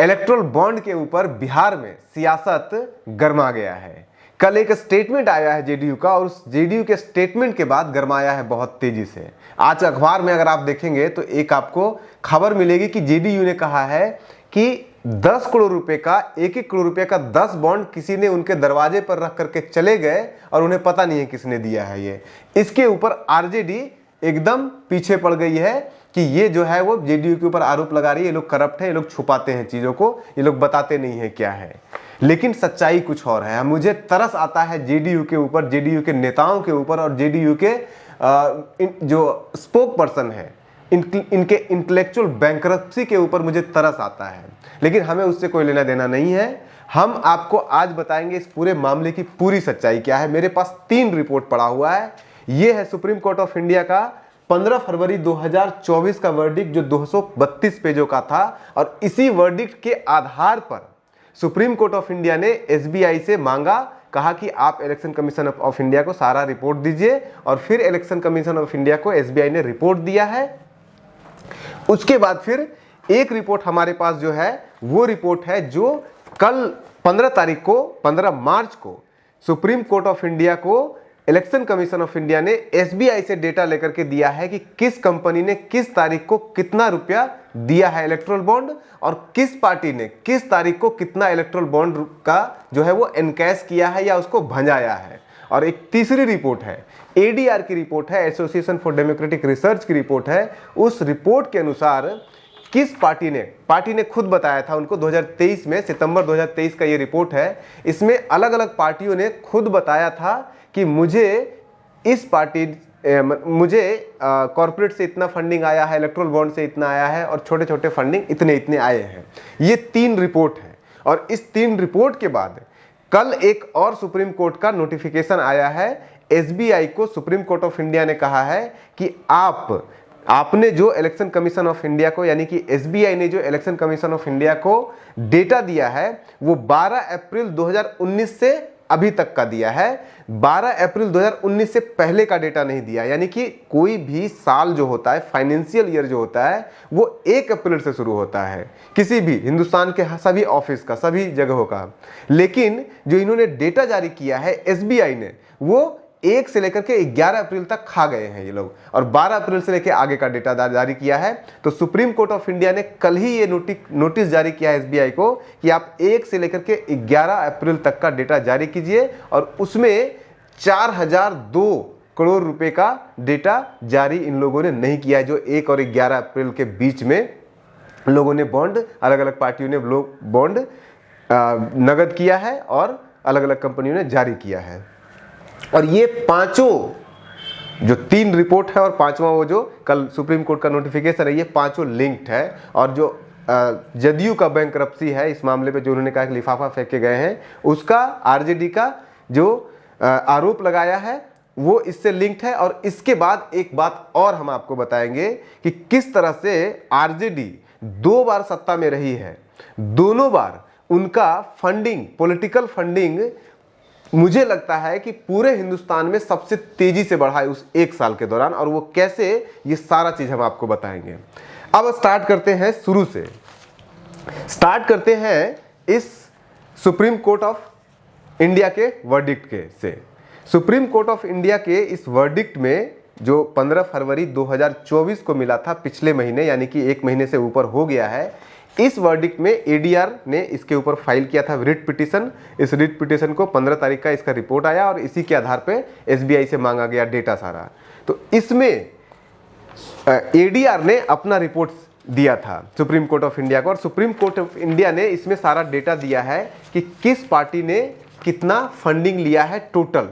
Erectile bond के ऊपर बिहार में सियासत गरमा गया है। कल एक स्टेटमेंट आया है जेडीयू का और उस जेडीयू के स्टेटमेंट के बाद गरमाया है बहुत तेजी से। आज अखबार में अगर आप देखेंगे तो एक आपको खबर मिलेगी कि जेडीयू ने कहा है कि 10 करोड़ रुपए का 1-1 करोड़ रुपए का 10 बॉन्ड किसी ने उनके दरवाजे पर रख करके चले गए और उन्हें पता नहीं है किसने दिया है। ये इसके ऊपर आरजेडी एकदम पीछे पड़ गई है कि ये जो है वो जेडीयू के ऊपर आरोप लगा रही है, ये लोग करप्ट है, ये लोग छुपाते हैं चीजों को, ये लोग बताते नहीं है क्या है। लेकिन सच्चाई कुछ और है। मुझे तरस आता है जेडीयू के ऊपर, जेडीयू के नेताओं के ऊपर और जेडीयू के जो स्पोक पर्सन है, इनके इंटेलेक्चुअल बैंकरप्सी के ऊपर मुझे तरस आता है। लेकिन हमें उससे कोई लेना देना नहीं है। हम आपको आज बताएंगे इस पूरे मामले की पूरी सच्चाई क्या है। मेरे पास 3 रिपोर्ट पड़ा हुआ है। ये है सुप्रीम कोर्ट ऑफ इंडिया का 15 फरवरी 2024 का वर्डिक्ट जो 232 पेजों का था और इसी वर्डिक्ट के आधार पर सुप्रीम कोर्ट ऑफ इंडिया ने एसबीआई से मांगा, कहा कि आप इलेक्शन कमीशन ऑफ इंडिया को सारा रिपोर्ट दीजिए और फिर इलेक्शन कमीशन ऑफ इंडिया को एसबीआई ने रिपोर्ट दिया है। उसके बाद फिर एक रिपोर्ट हमारे पास जो है वो रिपोर्ट है जो कल 15 मार्च को सुप्रीम कोर्ट ऑफ इंडिया को इलेक्शन कमीशन ऑफ इंडिया ने एसबीआई से डेटा लेकर के दिया है कि किस कंपनी ने किस तारीख को कितना रुपया दिया है इलेक्ट्रल बॉन्ड और किस पार्टी ने किस तारीख को कितना इलेक्ट्रल बॉन्ड का जो है वो एनकैश किया है या उसको भंजाया है। और एक तीसरी रिपोर्ट है, एडीआर की रिपोर्ट है, एसोसिएशन फॉर डेमोक्रेटिक रिसर्च की रिपोर्ट है। उस रिपोर्ट के अनुसार किस पार्टी ने खुद बताया था उनको 2023 में, सितंबर 2023 का ये रिपोर्ट है। इसमें अलग अलग पार्टियों ने खुद बताया था कि मुझे कॉर्पोरेट से इतना फंडिंग आया है, इलेक्ट्रल बॉन्ड से इतना आया है और छोटे छोटे फंडिंग इतने आए हैं। ये 3 रिपोर्ट है और इस 3 रिपोर्ट के बाद कल एक और सुप्रीम कोर्ट का नोटिफिकेशन आया है। एसबीआई को सुप्रीम कोर्ट ऑफ इंडिया ने कहा है कि आपने जो इलेक्शन कमीशन ऑफ इंडिया को यानी कि एसबीआई ने जो इलेक्शन कमीशन ऑफ इंडिया को डेटा दिया है वो 12 अप्रैल 2019 से अभी तक का दिया है। 12 अप्रैल 2019 से पहले का डेटा नहीं दिया। यानी कि कोई भी साल जो होता है, फाइनेंशियल ईयर जो होता है वो 1 अप्रैल से शुरू होता है किसी भी हिंदुस्तान के सभी ऑफिस का, सभी जगहों का। लेकिन जो इन्होंने डेटा जारी किया है एसबीआई ने वो 1 से लेकर के 11 अप्रैल तक खा गए हैं ये लोग और 12 अप्रैल से लेकर आगे का डेटा जारी किया है। तो सुप्रीम कोर्ट ऑफ इंडिया ने कल ही ये नोटिस जारी किया है एसबीआई को कि आप 1 से लेकर के 11 अप्रैल तक का डेटा जारी कीजिए और उसमें 4002 करोड़ रुपए का डेटा जारी इन लोगों ने नहीं किया है, जो 1 और 11 अप्रैल के बीच में लोगों ने बॉन्ड, अलग अलग पार्टियों ने बॉन्ड नगद किया है और अलग अलग कंपनियों ने जारी किया है। और ये पांचों जो 3 रिपोर्ट है और 5वां वो जो कल सुप्रीम कोर्ट का नोटिफिकेशन है, ये पांचों लिंक्ड है। और जो जदयू का बैंकरप्सी है इस मामले पे जो उन्होंने कहा कि लिफाफा फेंके गए हैं, उसका आरजेडी का जो आरोप लगाया है वो इससे लिंक्ड है। और इसके बाद एक बात और हम आपको बताएंगे कि किस तरह से आरजेडी 2 बार सत्ता में रही है, दोनों बार उनका फंडिंग, पॉलिटिकल फंडिंग मुझे लगता है कि पूरे हिंदुस्तान में सबसे तेजी से बढ़ा है उस 1 साल के दौरान। और वो कैसे, ये सारा चीज हम आपको बताएंगे। अब स्टार्ट करते हैं शुरू से, स्टार्ट करते हैं इस सुप्रीम कोर्ट ऑफ इंडिया के वर्डिक्ट के से। सुप्रीम कोर्ट ऑफ इंडिया के इस वर्डिक्ट में जो 15 फरवरी 2024 को मिला था, पिछले महीने, यानी कि 1 महीने से ऊपर हो गया है। इस वर्डिक्ट में एडीआर ने इसके ऊपर फाइल किया था रिट पिटीशन। इस रिट पिटीशन को 15 तारीख का इसका रिपोर्ट आया और इसी के आधार पे एसबीआई से मांगा गया डेटा सारा। तो इसमें एडीआर ने अपना रिपोर्ट दिया था सुप्रीम कोर्ट ऑफ इंडिया को और सुप्रीम कोर्ट ऑफ इंडिया ने इसमें सारा डेटा दिया है कि किस पार्टी ने कितना फंडिंग लिया है टोटल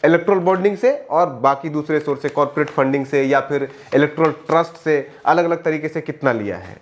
इलेक्ट्रल बॉन्डिंग से और बाकी दूसरे सोर्स से, कॉर्पोरेट फंडिंग से या फिर इलेक्ट्रल ट्रस्ट से, अलग अलग तरीके से कितना लिया है।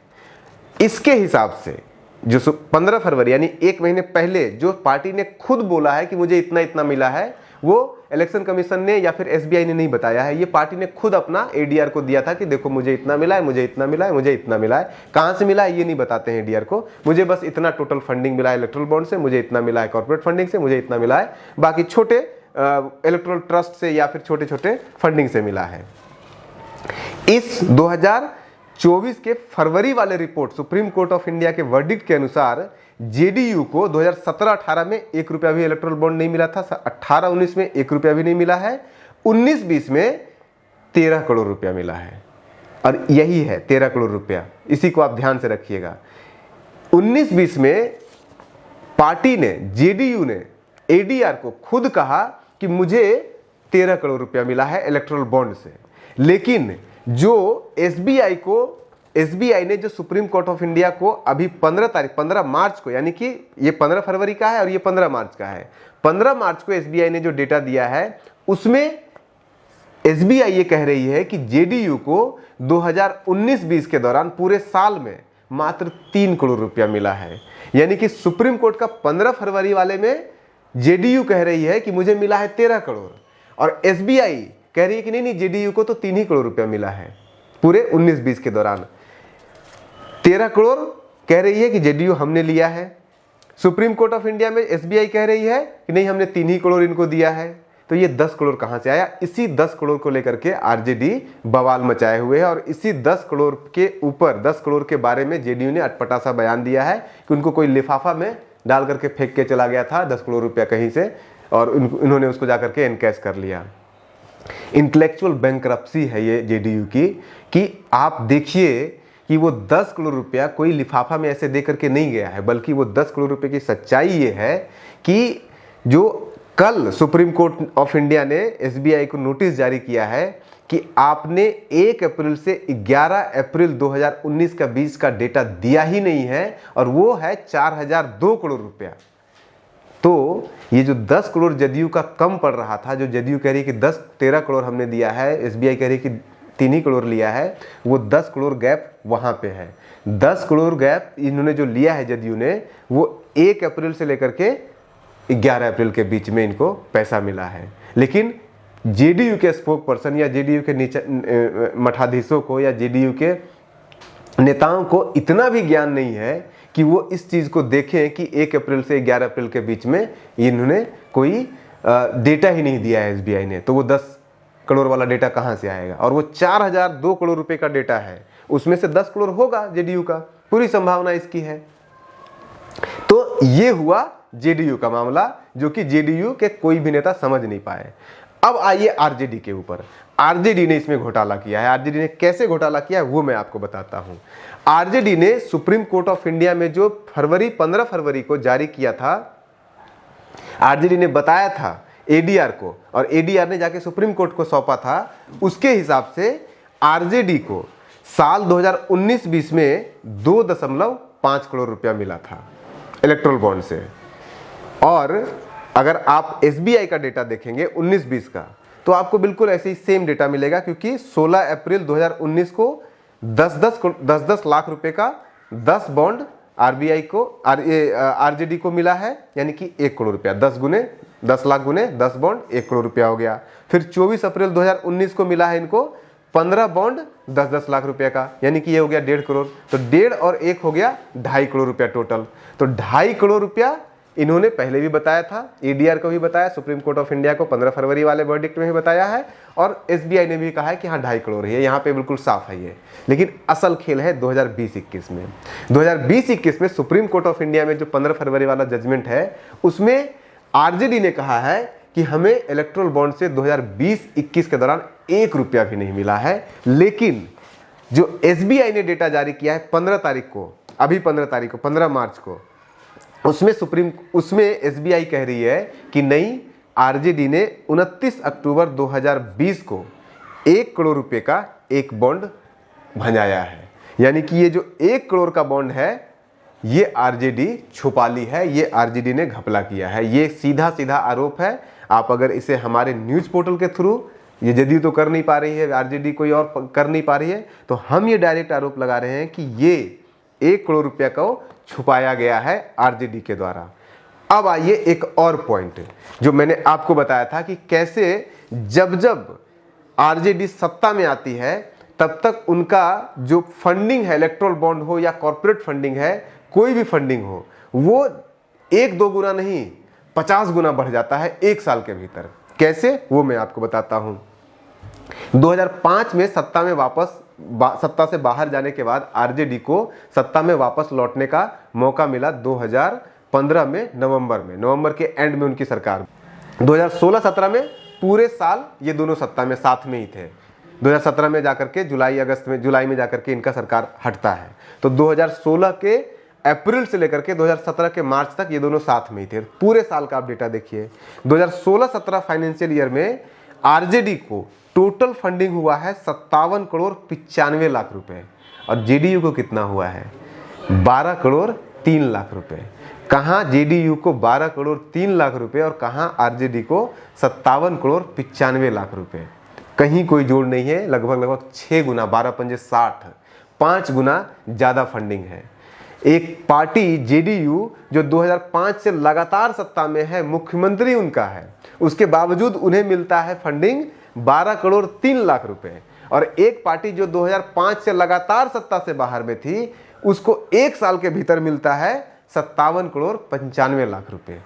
इसके हिसाब से जो 15 फरवरी यानी 1 महीने पहले जो पार्टी ने खुद बोला है कि मुझे इतना मिला है, वो इलेक्शन कमीशन ने या फिर एसबीआई ने नहीं बताया है। ये पार्टी ने खुद अपना एडीआर को दिया था कि देखो मुझे इतना मिला है, मुझे इतना मिला है, मुझे इतना मिला है। कहां से मिला है ये नहीं बताते हैं एडीआर को, मुझे बस इतना टोटल फंडिंग मिला है इलेक्ट्रल बॉन्ड से, मुझे इतना मिला है कॉर्पोरेट फंडिंग से, मुझे इतना मिला है बाकी छोटे इलेक्ट्रल ट्रस्ट से या फिर छोटे छोटे फंडिंग से मिला है। इस 24 के फरवरी वाले report supreme court of India के वर्डिक्ट के अनुसार जेडीयू को 2017-18 में 1 रुपया भी इलेक्ट्रल बॉन्ड नहीं मिला था, 18-19 में 1 रुपया भी नहीं मिला है, 19-20 में 13 करोड़ रुपया मिला है। और यही है 13 करोड़ रुपया, इसी को आप ध्यान से रखिएगा। 19-20 में पार्टी ने, जेडीयू ने एडीआर को खुद कहा कि मुझे 13 करोड़ रुपया मिला है इलेक्ट्रल बॉन्ड से, लेकिन जो एसबीआई ने जो सुप्रीम कोर्ट ऑफ इंडिया को अभी 15 मार्च को, यानी कि ये 15 फरवरी का है और ये 15 मार्च का है, 15 मार्च को एसबीआई ने जो डेटा दिया है उसमें एसबीआई ये कह रही है कि जेडीयू को 2019-20 के दौरान पूरे साल में मात्र 3 करोड़ रुपया मिला है। यानी कि सुप्रीम कोर्ट का 15 फरवरी वाले में जेडीयू कह रही है कि मुझे मिला है 13 करोड़ और एसबीआई कह रही है कि नहीं जेडीयू को तो 3 ही करोड़ रुपया मिला है पूरे 19-20 के दौरान। 13 करोड़ कह रही है कि जेडीयू हमने लिया है, सुप्रीम कोर्ट ऑफ इंडिया में एसबीआई कह रही है कि नहीं हमने 3 ही करोड़ इनको दिया है। तो ये 10 करोड़ कहां से आया? इसी 10 करोड़ को लेकर के आरजेडी बवाल मचाए हुए है और इसी 10 करोड़ के ऊपर 10 करोड़ के बारे में जेडीयू ने अटपटा सा बयान दिया है कि उनको कोई लिफाफा में डाल करके फेंक के चला गया था 10 करोड़ रुपया कहीं से और इन्होंने उसको जाकर के एनकैश कर लिया। इंटेलेक्चुअल बैंकरप्सी है ये जेडीयू की कि आप देखिए कि वो 10 करोड़ रुपया कोई लिफाफा में ऐसे दे करके नहीं गया है, बल्कि वो 10 करोड़ रुपए की सच्चाई ये है कि जो कल सुप्रीम कोर्ट ऑफ इंडिया ने एसबीआई को नोटिस जारी किया है कि आपने 1 अप्रैल से 11 अप्रैल 2019 का 20 का डेटा दिया ही नहीं है और वो है 4002 करोड़ रुपया। तो ये जो 10 करोड़ जदयू का कम पड़ रहा था, जो जदयू कह रही कि 13 करोड़ हमने दिया है, एसबीआई कह रही कि 3 ही करोड़ लिया है, वो 10 करोड़ गैप वहां पे है। 10 करोड़ गैप इन्होंने जो लिया है जदयू ने, वो 1 अप्रैल से लेकर के 11 अप्रैल के बीच में इनको पैसा मिला है। लेकिन जेडीयू के स्पोक पर्सन या जेडीयू के नीचे मठाधीशों को या जेडीयू के नेताओं को इतना भी ज्ञान नहीं है कि वो इस चीज को देखें कि 1 अप्रैल से 11 अप्रैल के बीच में इन्होंने कोई डेटा ही नहीं दिया है एसबीआई ने। तो वो 10 करोड़ वाला डेटा कहां से आएगा? और वो 4002 करोड़ रुपए का डेटा है, उसमें से 10 करोड़ होगा जेडीयू का, पूरी संभावना इसकी है। तो ये हुआ जेडीयू का मामला, जो कि जेडीयू के कोई भी नेता समझ नहीं पाए। अब आइए आरजेडी के ऊपर। आरजेडी ने इसमें घोटाला किया है। आरजेडी ने कैसे घोटाला किया है वो मैं आपको बताता हूं। आरजेडी ने सुप्रीम कोर्ट ऑफ इंडिया में जो 15 फरवरी को जारी किया था, आरजेडी ने बताया था एडीआर को और एडीआर ने जाके सुप्रीम कोर्ट को सौंपा था। उसके हिसाब से आरजेडी को साल 2019-20 में 2.5 करोड़ रुपया मिला था इलेक्ट्रल बॉन्ड से। और अगर आप एसबीआई का डेटा देखेंगे 19-20 का, तो आपको बिल्कुल ऐसे ही सेम डेटा मिलेगा, क्योंकि 16 अप्रैल 2019 को 10-10 लाख रुपए का 10 बॉन्ड आरबीआई को आरजेडी को मिला है, यानी कि 1 करोड़ रुपया। 10 लाख गुने 10 बॉन्ड 1 करोड़ रुपया हो गया। फिर 24 अप्रैल 2019 को मिला है इनको 15 बॉन्ड 10-10 लाख रुपया का, यानी कि ये हो गया 1.5 करोड़। तो 1.5 और 1 हो गया 2.5 करोड़ रुपया टोटल। तो 2.5 करोड़ रुपया इन्होंने पहले भी बताया था, एडीआर को भी बताया, सुप्रीम कोर्ट ऑफ इंडिया को 15 फरवरी वाले वर्डिक्ट में भी बताया है और एसबीआई ने भी कहा है कि हाँ 2.5 करोड़ है, यहाँ पे बिल्कुल साफ है ये। लेकिन असल खेल है 2020-21 में। 2020-21 में सुप्रीम कोर्ट ऑफ इंडिया में जो 15 फरवरी वाला जजमेंट है, उसमें आरजेडी ने कहा है कि हमें इलेक्ट्रल बॉन्ड से 2020-21 के दौरान 1 रुपया भी नहीं मिला है। लेकिन जो एसबीआई ने डेटा जारी किया है 15 तारीख को, अभी 15 मार्च को, उसमें एसबीआई कह रही है कि नहीं, आरजेडी ने 29 अक्टूबर 2020 को 1 करोड़ रुपए का एक बॉन्ड भंजाया है। यानी कि ये जो 1 करोड़ का बॉन्ड है ये आरजेडी छुपा ली है, ये आरजेडी ने घपला किया है। ये सीधा सीधा आरोप है। आप अगर इसे हमारे न्यूज पोर्टल के थ्रू, ये जदयू तो कर नहीं पा रही है, आरजेडी कोई और कर नहीं पा रही है, तो हम ये डायरेक्ट आरोप लगा रहे हैं कि ये 1 करोड़ रुपया को छुपाया गया है आरजेडी के द्वारा। अब आइए एक और पॉइंट जो मैंने आपको बताया था कि कैसे जब जब आरजेडी सत्ता में आती है तब तक उनका जो फंडिंग है, इलेक्ट्रल बॉन्ड हो या कॉर्पोरेट फंडिंग है, कोई भी फंडिंग हो, वो 1-2 गुना नहीं 50 गुना बढ़ जाता है 1 साल के भीतर। कैसे, वो मैं आपको बताता हूं। 2005 में सत्ता से बाहर जाने के बाद आरजेडी को सत्ता में वापस लौटने का मौका मिला 2015 में नवंबर के एंड में उनकी सरकार। 2016-17 में पूरे साल ये दोनों सत्ता में साथ में ही थे। 2017 में जाकर के जुलाई में जाकर के इनका सरकार हटता है। तो 2016 के अप्रैल से लेकर के 2017 के मार्च तक ये दोनों साथ में ही थे। पूरे साल का आप डेटा देखिए। 2016-17 फाइनेंशियल ईयर में आरजेडी को टोटल फंडिंग हुआ है 57 करोड़ 95 लाख रुपए और जेडीयू को कितना हुआ है 12 करोड़ 3 लाख रुपए। कहाँ जेडीयू को 12 करोड़ 3 लाख रुपए और कहाँ आरजेडी को 57 करोड़ 95 लाख रुपए। कहीं कोई जोड़ नहीं है। लगभग 6 गुना 12 पंजे 60 5 गुना ज़्यादा फंडिंग है। एक पार्टी जेडीयू जो 2005 से लगातार सत्ता में है, मुख्यमंत्री उनका है, उसके बावजूद उन्हें मिलता है फंडिंग 12 करोड़ 3 लाख रुपए। और एक पार्टी जो 2005 से लगातार सत्ता से बाहर में थी, उसको एक साल के भीतर मिलता है 57 करोड़ 95 लाख रुपए।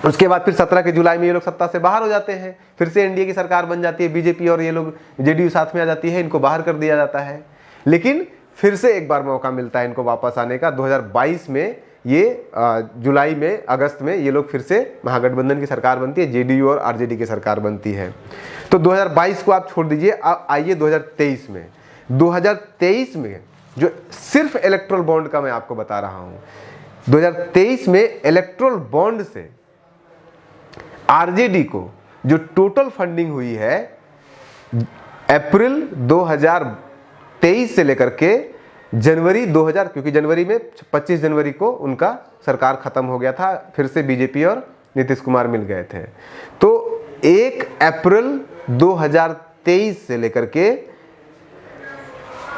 उसके बाद फिर 17 के जुलाई में ये लोग सत्ता से बाहर हो जाते हैं, फिर से एनडीए की सरकार बन जाती है, बीजेपी और ये लोग जेडीयू साथ में आ जाती है, इनको बाहर कर दिया जाता है। लेकिन फिर से एक बार मौका मिलता है इनको वापस आने का। 2022 में ये जुलाई में अगस्त में ये लोग फिर से महागठबंधन की सरकार बनती है, जेडीयू और आरजेडी की सरकार बनती है। तो 2022 को आप छोड़ दीजिए, अब आइए 2023 में। 2023 में जो सिर्फ इलेक्ट्रल बॉन्ड का मैं आपको बता रहा हूं, 2023 में इलेक्ट्रल बॉन्ड से आरजेडी को जो टोटल फंडिंग हुई है अप्रैल 2023 से लेकर के जनवरी 2000, क्योंकि जनवरी में 25 जनवरी को उनका सरकार खत्म हो गया था, फिर से बीजेपी और नीतीश कुमार मिल गए थे। तो 1 अप्रैल 2023 से लेकर के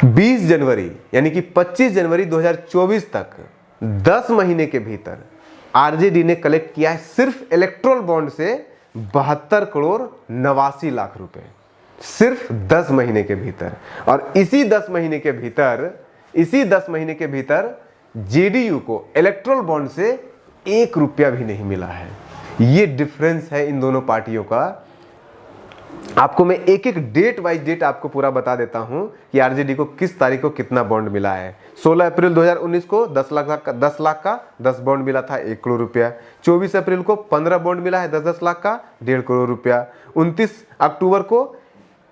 20 जनवरी यानी कि 25 जनवरी 2024 तक 10 महीने के भीतर आरजेडी ने कलेक्ट किया है सिर्फ इलेक्ट्रल बॉन्ड से 72 करोड़ 89 लाख रुपए, सिर्फ 10 महीने के भीतर। और इसी 10 महीने के भीतर जेडीयू को इलेक्ट्रल बॉन्ड से 1 रुपया भी नहीं मिला है। ये डिफरेंस है इन दोनों पार्टियों का। आपको मैं एक एक डेट वाइज डेट आपको पूरा बता देता हूं कि आरजेडी को किस तारीख को कितना बॉन्ड मिला है। 16 अप्रैल 2019 को 10 लाख का 10 बॉन्ड मिला था 1 करोड़ रुपया। 24 अप्रैल को 15 बॉन्ड मिला है 10-10 लाख का 1.5 करोड़ रुपया। 29 अक्टूबर को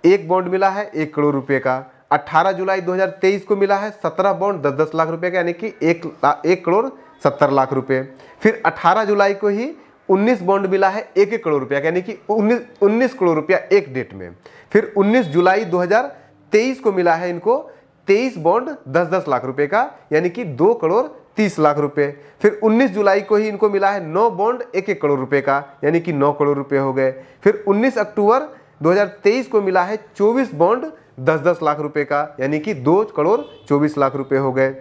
1 बॉन्ड मिला है 1 करोड़ रुपये का। 18 जुलाई 2023 को मिला है 17 बॉन्ड 10-10 लाख रुपए का, यानी कि 1 करोड़ 70 लाख रुपए। फिर 18 जुलाई को ही 19 बॉन्ड मिला है 1-1 करोड़ रुपया, यानी कि 19 करोड़ रुपया एक डेट में। फिर 19 जुलाई 2023 को मिला है इनको 23 बॉन्ड 10-10 लाख रुपए का, यानी कि 2 करोड़ 30 लाख रुपए। फिर 19 जुलाई को ही इनको मिला है 9 बॉन्ड 1-1 करोड़ रुपए का, यानी कि 9 करोड़ रुपए हो गए। फिर 19 अक्टूबर 2023 को मिला है 24 बॉन्ड 10-10 लाख रुपए का, यानी कि 2 करोड़ 24 लाख रुपए हो गए।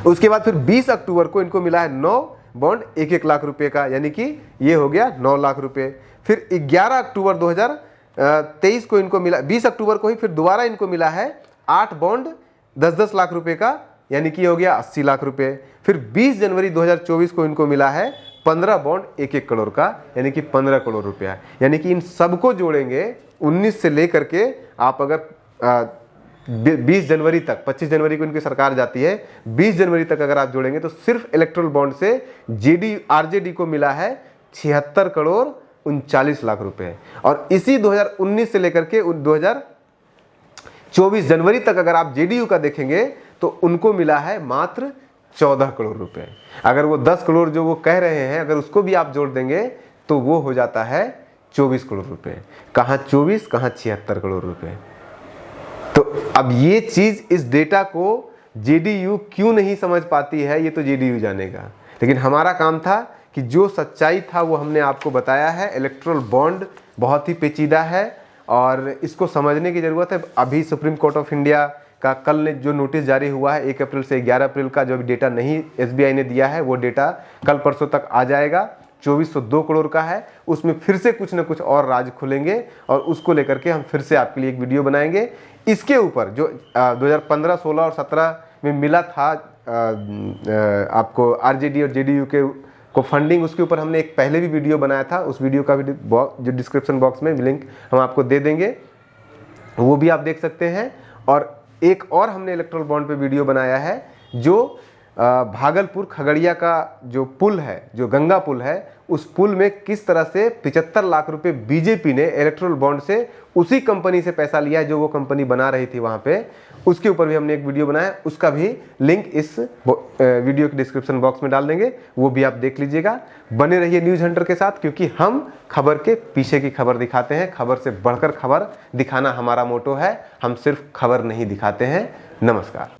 उसके बाद फिर 20 अक्टूबर को इनको मिला है 9 बॉन्ड 1-1 लाख रुपए का, यानी कि ये हो गया 9 लाख रुपए। फिर 11 अक्टूबर 2023 को इनको मिला, 20 अक्टूबर को ही फिर दोबारा इनको मिला है 8 बॉन्ड 10-10 लाख रुपए का, यानी कि हो गया 80 लाख रुपए। फिर 20 जनवरी 2024 को इनको मिला है 15 बॉन्ड 1-1 करोड़ का, यानी कि 15 करोड़ रुपया। यानी कि इन सबको जोड़ेंगे 19 से लेकर के आप अगर 20 जनवरी तक, 25 जनवरी को इनकी सरकार जाती है, 20 जनवरी तक अगर आप जोड़ेंगे तो सिर्फ इलेक्ट्रल बॉन्ड से आरजेडी को मिला है 76 करोड़ 39 लाख रुपए। और इसी 2019 से लेकर के 2024 जनवरी तक अगर आप जेडीयू का देखेंगे तो उनको मिला है मात्र 14 करोड़ रुपए। अगर वो 10 करोड़ जो वो कह रहे हैं, अगर उसको भी आप जोड़ देंगे तो वो हो जाता है 24 करोड़ रुपए। कहाँ 24, कहाँ 76 करोड़ रुपए। तो अब ये चीज, इस डेटा को जेडीयू क्यों नहीं समझ पाती है, ये तो जेडीयू जानेगा। लेकिन हमारा काम था कि जो सच्चाई था वो हमने आपको बताया है। इलेक्ट्रल बॉन्ड बहुत ही पेचीदा है और इसको समझने की जरूरत है। अभी सुप्रीम कोर्ट ऑफ इंडिया का कल ने जो नोटिस जारी हुआ है 1 अप्रैल से 11 अप्रैल का, जो भी डेटा नहीं एसबीआई ने दिया है वो डेटा कल परसों तक आ जाएगा। 2402 करोड़ का है, उसमें फिर से कुछ न कुछ और राज खुलेंगे और उसको लेकर के हम फिर से आपके लिए एक वीडियो बनाएंगे। इसके ऊपर जो 2015, 16 और 17 में मिला था आपको आरजेडी और जेडीयू के को फंडिंग, उसके ऊपर हमने एक पहले भी वीडियो बनाया था, उस वीडियो का भी जो डिस्क्रिप्शन बॉक्स में लिंक हम आपको दे देंगे, वो भी आप देख सकते हैं। और एक और हमने इलेक्ट्रल बॉन्ड पे वीडियो बनाया है, जो भागलपुर खगड़िया का जो पुल है, जो गंगा पुल है, उस पुल में किस तरह से 75 लाख रुपए बीजेपी ने इलेक्ट्रल बॉन्ड से उसी कंपनी से पैसा लिया जो वो कंपनी बना रही थी वहां पे, उसके ऊपर भी हमने एक वीडियो बनाया, उसका भी लिंक इस वीडियो के डिस्क्रिप्शन बॉक्स में डाल देंगे, वो भी आप देख लीजिएगा। बने रहिए न्यूज हंटर के साथ, क्योंकि हम खबर के पीछे की खबर दिखाते हैं, खबर से बढ़कर खबर दिखाना हमारा मोटो है, हम सिर्फ खबर नहीं दिखाते हैं। नमस्कार।